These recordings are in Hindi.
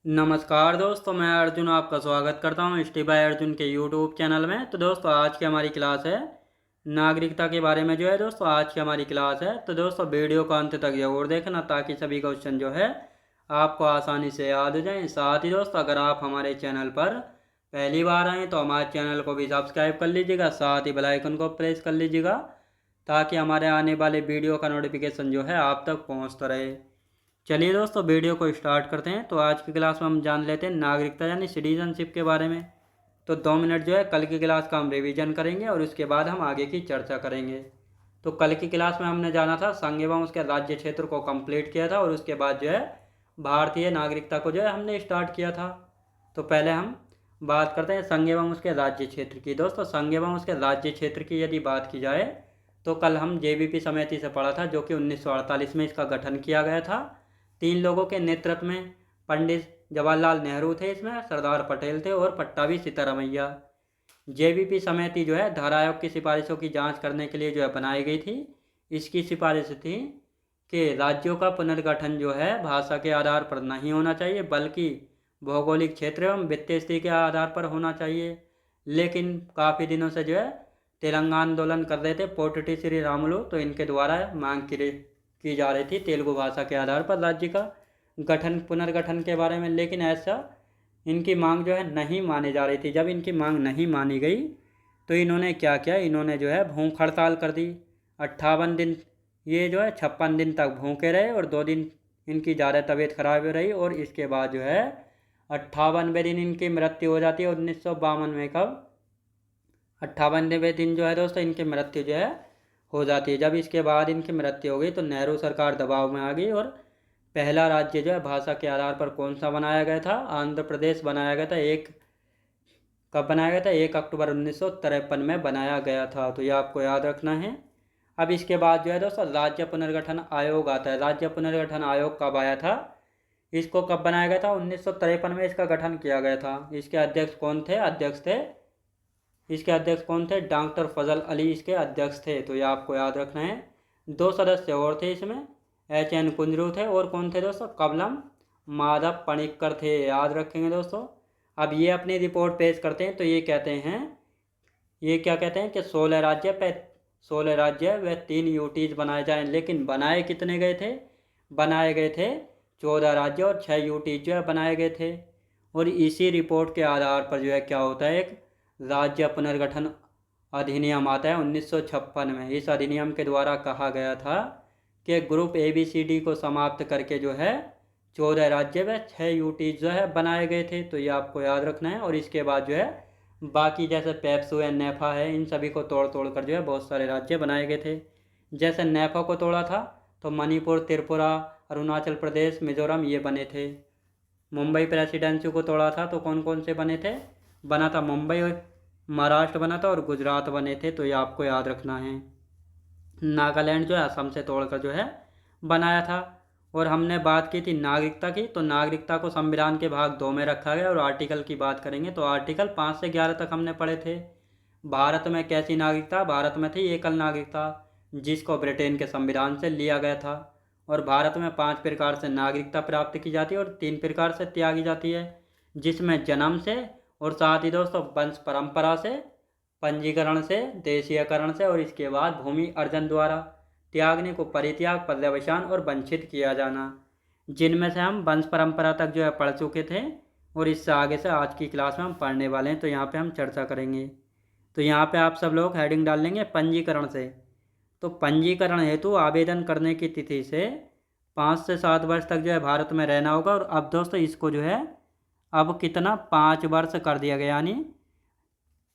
नमस्कार दोस्तों, मैं अर्जुन आपका स्वागत करता हूं स्टे बाय अर्जुन के यूट्यूब चैनल में। तो दोस्तों आज की हमारी क्लास है नागरिकता के बारे में। जो है दोस्तों आज की हमारी क्लास है, तो दोस्तों वीडियो को अंत तक जरूर देखना ताकि सभी क्वेश्चन जो है आपको आसानी से याद हो जाएं। साथ ही दोस्तों अगर आप हमारे चैनल पर पहली बार आएँ तो हमारे चैनल को भी सब्सक्राइब कर लीजिएगा, साथ ही बेल आइकन को प्रेस कर लीजिएगा ताकि हमारे आने वाले वीडियो का नोटिफिकेशन जो है आप तक पहुँचता रहे। चलिए दोस्तों वीडियो को स्टार्ट करते हैं। तो आज की क्लास में हम जान लेते हैं नागरिकता यानी सिटीजनशिप के बारे में। तो 2 मिनट जो है कल की क्लास का हम रिवीजन करेंगे और उसके बाद हम आगे की चर्चा करेंगे। तो कल की क्लास में हमने जाना था संघ एवं उसके राज्य क्षेत्र को कंप्लीट किया था और उसके बाद जो है भारतीय नागरिकता को जो है हमने स्टार्ट किया था। तो पहले हम बात करते हैं संघ एवं उसके राज्य क्षेत्र की। दोस्तों संघ एवं उसके राज्य क्षेत्र की यदि बात की जाए तो कल हम जेबीपी समिति से पढ़ा था, जो कि 1948 में इसका गठन किया गया था। 3 लोगों के नेतृत्व में पंडित जवाहरलाल नेहरू थे, इसमें सरदार पटेल थे और पट्टाभी सिद्धारमैया। जेबीपी समिति जो है धारा आयोग की सिफारिशों की जांच करने के लिए जो है बनाई गई थी। इसकी सिफारिश थी कि राज्यों का पुनर्गठन जो है भाषा के आधार पर नहीं होना चाहिए बल्कि भौगोलिक क्षेत्र एवं वित्तीय स्थिति के आधार पर होना चाहिए। लेकिन काफ़ी दिनों से जो है तेलंगाना आंदोलन कर रहे थे पोटटी श्री रामुलु, तो इनके द्वारा मांग की जा रही थी तेलुगु भाषा के आधार पर राज्य का गठन पुनर्गठन के बारे में। लेकिन ऐसा इनकी मांग जो है नहीं मानी जा रही थी। जब इनकी मांग नहीं मानी गई तो इन्होंने क्या किया, इन्होंने जो है भूख हड़ताल कर दी। 58 दिन ये जो है 56 दिन तक भूखे रहे और 2 दिन इनकी ज़्यादा तबीयत खराब रही और इसके बाद जो है 58वें दिन इनकी मृत्यु हो जाती है 1952 में। कब? 58वें दिन जो है दोस्तों इनकी मृत्यु जो है हो जाती है। जब इसके बाद इनकी मृत्यु हो गई तो नेहरू सरकार दबाव में आ गई और पहला राज्य जो है भाषा के आधार पर कौन सा बनाया गया था? आंध्र प्रदेश बनाया गया था। कब बनाया गया था? 1 अक्टूबर 1953 में बनाया गया था। तो ये आपको याद रखना है। अब इसके बाद जो है दोस्तों राज्य पुनर्गठन आयोग आता है। राज्य पुनर्गठन आयोग कब आया था? इसको कब बनाया गया था? 1953 में इसका गठन किया गया था। इसके अध्यक्ष कौन थे? डॉक्टर फजल अली इसके अध्यक्ष थे। तो ये आपको याद रखना है। 2 सदस्य और थे इसमें, HN कुंजरू थे और कौन थे दोस्तों? कबलम माधव पणिक्कर थे। याद रखेंगे दोस्तों। अब ये अपनी रिपोर्ट पेश करते हैं तो ये क्या कहते हैं कि 16 राज्य व 3 यूटीज बनाए जाएं। लेकिन बनाए कितने गए थे? बनाए गए थे 14 राज्य और 6 यूटीज जो है बनाए गए थे। और इसी रिपोर्ट के आधार पर जो है क्या होता है, एक राज्य पुनर्गठन अधिनियम आता है 1956 में। इस अधिनियम के द्वारा कहा गया था कि ग्रुप ABCD को समाप्त करके जो है 14 राज्य व 6 यूटी जो है बनाए गए थे। तो ये आपको याद रखना है। और इसके बाद जो है बाकी जैसे पेप्सू है, नेफा है, इन सभी को तोड़ तोड़ कर जो है बहुत सारे राज्य बनाए गए थे। जैसे नेफा को तोड़ा था तो मणिपुर, त्रिपुरा, अरुणाचल प्रदेश, मिजोरम ये बने थे। मुंबई प्रेसिडेंसी को तोड़ा था तो कौन कौन से बने थे? बना था मुंबई, महाराष्ट्र बना था और गुजरात बने थे। तो ये आपको याद रखना है। नागालैंड जो है असम से तोड़कर जो है बनाया था। और हमने बात की थी नागरिकता की, तो नागरिकता को संविधान के भाग 2 में रखा गया। और आर्टिकल की बात करेंगे तो आर्टिकल 5 से 11 तक हमने पढ़े थे। भारत में कैसी नागरिकता? भारत में थी एकल नागरिकता, जिसको ब्रिटेन के संविधान से लिया गया था। और भारत में 5 प्रकार से नागरिकता प्राप्त की जाती है और 3 प्रकार से त्यागी जाती है, जिसमें जन्म से और साथ ही दोस्तों वंश परंपरा से, पंजीकरण से, देशीयकरण से और इसके बाद भूमि अर्जन द्वारा। त्यागने को परित्याग, पर्यवसान और वंचित किया जाना, जिनमें से हम वंश परंपरा तक जो है पढ़ चुके थे और इससे आगे से आज की क्लास में हम पढ़ने वाले हैं। तो यहाँ पे हम चर्चा करेंगे। तो यहाँ पे आप सब लोग हेडिंग डाल लेंगे पंजीकरण से। तो पंजीकरण हेतु आवेदन करने की तिथि से 5 से 7 वर्ष तक जो है भारत में रहना होगा। और अब दोस्तों इसको जो है अब कितना 5 वर्ष कर दिया गया, यानी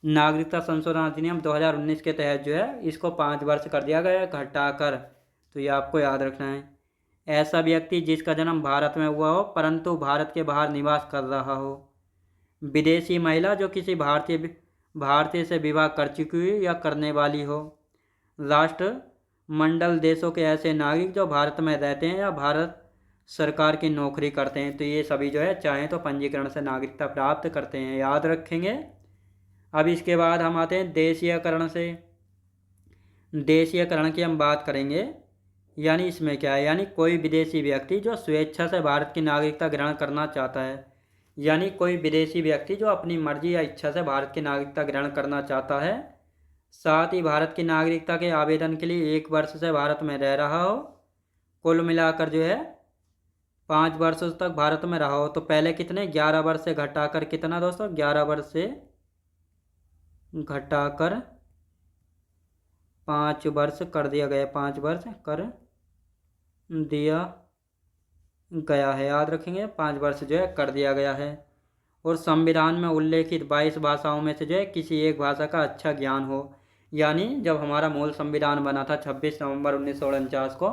नागरिकता संशोधन अधिनियम 2019 के तहत जो है इसको 5 वर्ष कर दिया गया घटाकर। तो ये आपको याद रखना है। ऐसा व्यक्ति जिसका जन्म भारत में हुआ हो परंतु भारत के बाहर निवास कर रहा हो। विदेशी महिला जो किसी भारतीय से विवाह कर चुकी हुई या करने वाली हो। राष्ट्र मंडल देशों के ऐसे नागरिक जो भारत में रहते हैं या भारत सरकार की नौकरी करते हैं। तो ये सभी जो है चाहें तो पंजीकरण से नागरिकता प्राप्त करते हैं। याद रखेंगे। अब इसके बाद हम आते हैं देशीयकरण से। देशीयकरण की हम बात करेंगे, यानी इसमें क्या है, यानी कोई विदेशी व्यक्ति जो स्वेच्छा से भारत की नागरिकता ग्रहण करना चाहता है यानी कोई विदेशी व्यक्ति जो अपनी मर्जी या इच्छा से भारत की नागरिकता ग्रहण करना चाहता है, साथ ही भारत की नागरिकता के आवेदन के लिए 1 वर्ष से भारत में रह रहा हो, कुल मिलाकर जो है 5 वर्षों तक भारत में रहा हो। तो पहले कितने 11 वर्ष से घटाकर कितना दोस्तों 11 वर्ष से घटाकर 5 वर्ष कर दिया गया, 5 वर्ष कर दिया गया है, याद रखेंगे 5 वर्ष जो है कर दिया गया है। और संविधान में उल्लेखित 22 भाषाओं में से जो है किसी एक भाषा का अच्छा ज्ञान हो। यानी जब हमारा मूल संविधान बना था 26 नवंबर 1949 को,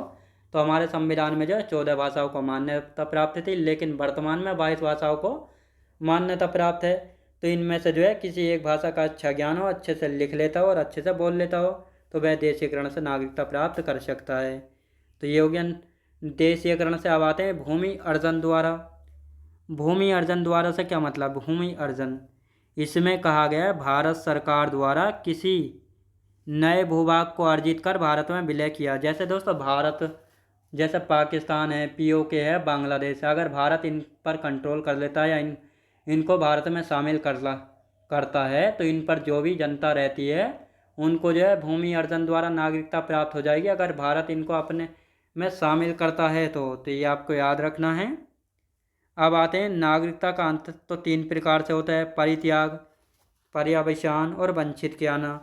तो हमारे संविधान में जो है 14 भाषाओं को मान्यता प्राप्त थी, लेकिन वर्तमान में 22 भाषाओं को मान्यता प्राप्त है। तो इनमें से जो है किसी एक भाषा का अच्छा ज्ञान हो, अच्छे से लिख लेता हो और अच्छे से बोल लेता हो, तो वह देशीयकरण से नागरिकता प्राप्त कर सकता है। तो ये हो गया देशीयकरण से। अब आते हैं भूमि अर्जन द्वारा। भूमि अर्जन द्वारा से क्या मतलब, भूमि अर्जन इसमें कहा गया है भारत सरकार द्वारा किसी नए भूभाग को अर्जित कर भारत में विलय किया। जैसे दोस्तों भारत, जैसे पाकिस्तान है, पीओके है, बांग्लादेश है, अगर भारत इन पर कंट्रोल कर लेता है या इनको भारत में शामिल करता है, तो इन पर जो भी जनता रहती है उनको जो है भूमि अर्जन द्वारा नागरिकता प्राप्त हो जाएगी, अगर भारत इनको अपने में शामिल करता है तो ये आपको याद रखना है। अब आते हैं नागरिकता का अंत तो 3 प्रकार से होता है, परित्याग, पर्यवसान और वंचित किया जाना।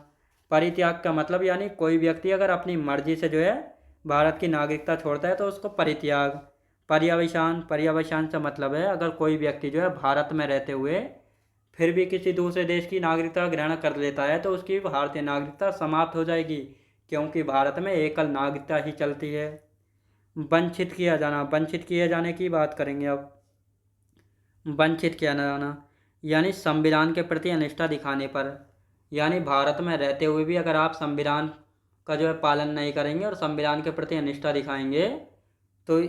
परित्याग का मतलब यानी कोई व्यक्ति अगर अपनी मर्जी से जो है भारत की नागरिकता छोड़ता है तो उसको परित्याग। पर्यवसान से मतलब है अगर कोई व्यक्ति जो है भारत में रहते हुए फिर भी किसी दूसरे देश की नागरिकता ग्रहण कर लेता है तो उसकी भारतीय नागरिकता समाप्त हो जाएगी, क्योंकि भारत में एकल नागरिकता ही चलती है। वंचित किया जाना, वंचित किए जाने की बात करेंगे अब। वंचित किया जाना यानी संविधान के प्रति अनिष्ठा दिखाने पर, यानी भारत में रहते हुए भी अगर आप संविधान का जो है पालन नहीं करेंगे और संविधान के प्रति अनिष्ठा दिखाएंगे तो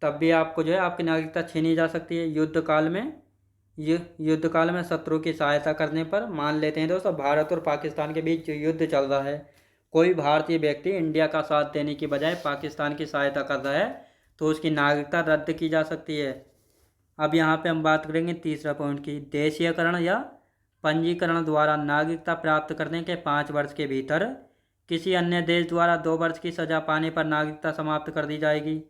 तब भी आपको जो है आपकी नागरिकता छीनी जा सकती है। युद्ध काल में शत्रु की सहायता करने पर, मान लेते हैं दोस्तों भारत और पाकिस्तान के बीच युद्ध चल रहा है, कोई भारतीय व्यक्ति इंडिया का साथ देने की बजाय पाकिस्तान की सहायता कर रहा है तो उसकी नागरिकता रद्द की जा सकती है। अब यहाँ पे हम बात करेंगे तीसरा पॉइंट की, देशीयकरण या पंजीकरण द्वारा नागरिकता प्राप्त करने के 5 वर्ष के भीतर किसी अन्य देश द्वारा 2 वर्ष की सजा पाने पर नागरिकता समाप्त कर दी जाएगी।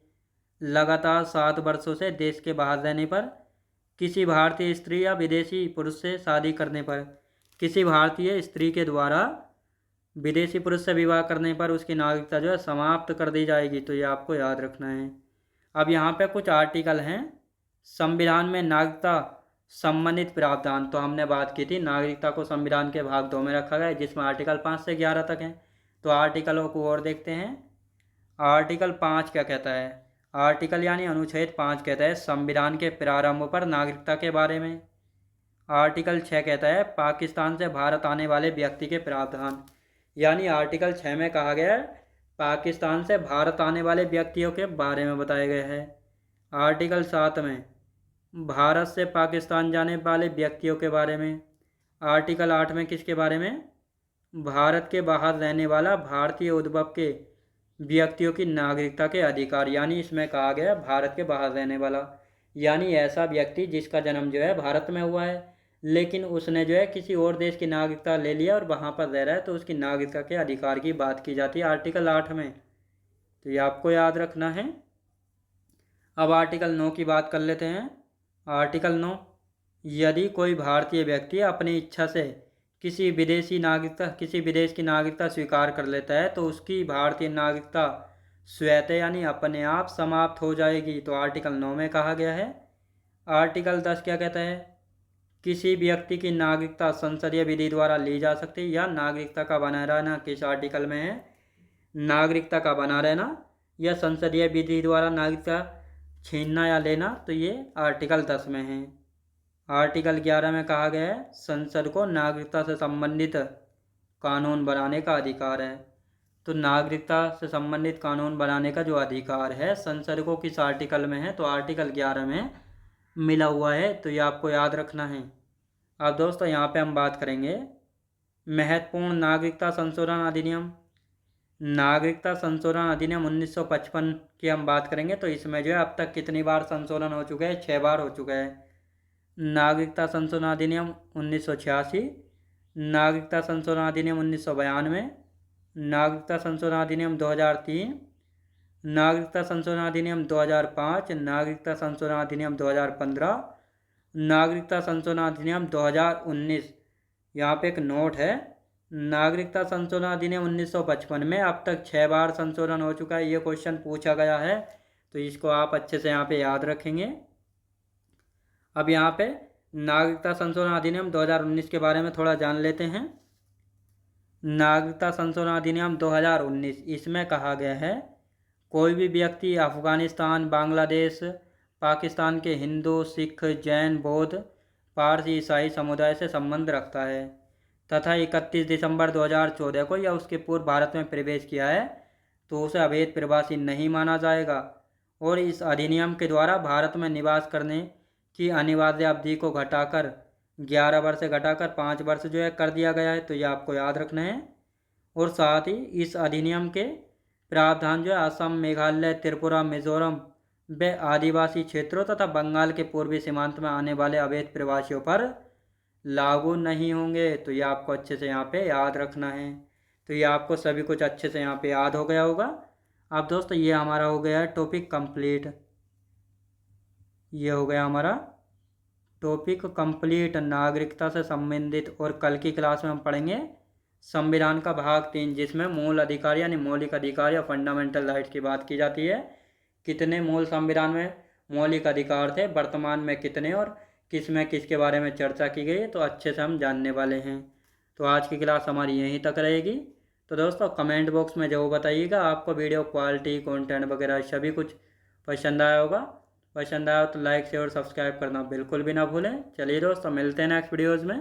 लगातार 7 वर्षों से देश के बाहर रहने पर, किसी भारतीय स्त्री या विदेशी पुरुष से शादी करने पर, किसी भारतीय स्त्री के द्वारा विदेशी पुरुष से विवाह करने पर उसकी नागरिकता जो है समाप्त कर दी जाएगी। तो ये आपको याद रखना है। अब यहाँ पे कुछ आर्टिकल हैं संविधान में नागरिकता संबंधित प्रावधान। तो हमने बात की थी नागरिकता को संविधान के भाग 2 में रखा गया है जिसमें आर्टिकल 5 से 11 तक हैं। तो आर्टिकलों को और देखते हैं। आर्टिकल 5 क्या कहता है, आर्टिकल यानी अनुच्छेद 5 कहता है संविधान के प्रारंभ पर नागरिकता के बारे में। आर्टिकल 6 कहता है पाकिस्तान से भारत आने वाले व्यक्ति के प्रावधान, यानी आर्टिकल 6 में कहा गया है पाकिस्तान से भारत आने वाले व्यक्तियों के बारे में बताया गया है। आर्टिकल 7 में भारत से पाकिस्तान जाने वाले व्यक्तियों के बारे में। आर्टिकल 8 में किसके बारे में, भारत के बाहर रहने वाला भारतीय उद्भव के व्यक्तियों की नागरिकता के अधिकार, यानी इसमें कहा गया भारत के बाहर रहने वाला, यानी ऐसा व्यक्ति जिसका जन्म जो है भारत में हुआ है लेकिन उसने जो है किसी और देश की नागरिकता ले लिया और वहाँ पर रह रहा है तो उसकी नागरिकता के अधिकार की बात की जाती है आर्टिकल 8 में। तो ये आपको याद रखना है। अब आर्टिकल 9 की बात कर लेते हैं। आर्टिकल 9, यदि कोई भारतीय व्यक्ति अपनी इच्छा से किसी विदेश की नागरिकता स्वीकार कर लेता है तो उसकी भारतीय नागरिकता स्वतः यानी अपने आप समाप्त हो जाएगी। तो आर्टिकल 9 में कहा गया है। आर्टिकल 10 क्या कहता है, किसी व्यक्ति की नागरिकता संसदीय विधि द्वारा ली जा सकती है या नागरिकता का बना रहना, किस आर्टिकल में है, नागरिकता का बना रहना या संसदीय विधि द्वारा नागरिकता छीनना या लेना, तो ये आर्टिकल 10 में है। आर्टिकल 11 में कहा गया है संसद को नागरिकता से संबंधित कानून बनाने का अधिकार है। तो नागरिकता से संबंधित कानून बनाने का जो अधिकार है संसद को किस आर्टिकल में है, तो आर्टिकल 11 में मिला हुआ है। तो ये आपको याद रखना है। अब दोस्तों यहाँ पे हम बात करेंगे महत्वपूर्ण नागरिकता संशोधन अधिनियम। नागरिकता संशोधन अधिनियम 1955 की हम बात करेंगे तो इसमें जो है अब तक कितनी बार संशोधन हो चुका है, 6 बार हो चुका है। नागरिकता संशोधन अधिनियम 1986, नागरिकता संशोधन अधिनियम 1992, नागरिकता संशोधन अधिनियम 2003, नागरिकता संशोधन अधिनियम 2005, नागरिकता संशोधन अधिनियम 2015, नागरिकता संशोधन अधिनियम 2019। यहाँ पे एक नोट है, नागरिकता संशोधन अधिनियम 1955 में अब तक 6 बार संशोधन हो चुका है। ये क्वेश्चन पूछा गया है, तो इसको आप अच्छे से यहाँ पे याद रखेंगे। अब यहाँ पे नागरिकता संशोधन अधिनियम 2019 के बारे में थोड़ा जान लेते हैं। नागरिकता संशोधन अधिनियम 2019, इसमें कहा गया है कोई भी व्यक्ति अफगानिस्तान, बांग्लादेश, पाकिस्तान के हिंदू, सिख, जैन, बौद्ध, पारसी, ईसाई समुदाय से संबंध रखता है तथा 31 दिसंबर 2014 को या उसके पूर्व भारत में प्रवेश किया है तो उसे अवैध प्रवासी नहीं माना जाएगा। और इस अधिनियम के द्वारा भारत में निवास करने की अनिवार्य अवधि को घटाकर 11 वर्ष से घटाकर 5 वर्ष जो है कर दिया गया है, तो ये आपको याद रखना है। और साथ ही इस अधिनियम के प्रावधान जो है असम, मेघालय, त्रिपुरा, मिजोरम व आदिवासी क्षेत्रों तथा बंगाल के पूर्वी सीमांत में आने वाले अवैध प्रवासियों पर लागू नहीं होंगे। तो ये आपको अच्छे से यहाँ पे याद रखना है। तो ये आपको सभी कुछ अच्छे से यहाँ पे याद हो गया होगा। अब दोस्तों ये हमारा हो गया है टॉपिक कंप्लीट। ये हो गया हमारा टॉपिक कंप्लीट नागरिकता से संबंधित। और कल की क्लास में हम पढ़ेंगे संविधान का भाग 3, जिसमें मूल अधिकार यानी मौलिक अधिकार या फंडामेंटल राइट्स की बात की जाती है। कितने मूल संविधान में मौलिक अधिकार थे, वर्तमान में कितने, और किस में किसके बारे में चर्चा की गई है, तो अच्छे से हम जानने वाले हैं। तो आज की क्लास हमारी यहीं तक रहेगी। तो दोस्तों कमेंट बॉक्स में जरूर बताइएगा आपको वीडियो क्वालिटी, कंटेंट वगैरह सभी कुछ पसंद आया होगा। पसंद आया तो लाइक, शेयर, सब्सक्राइब करना बिल्कुल भी ना भूलें। चलिए दोस्तों मिलते हैं नेक्स्ट वीडियोज़ में।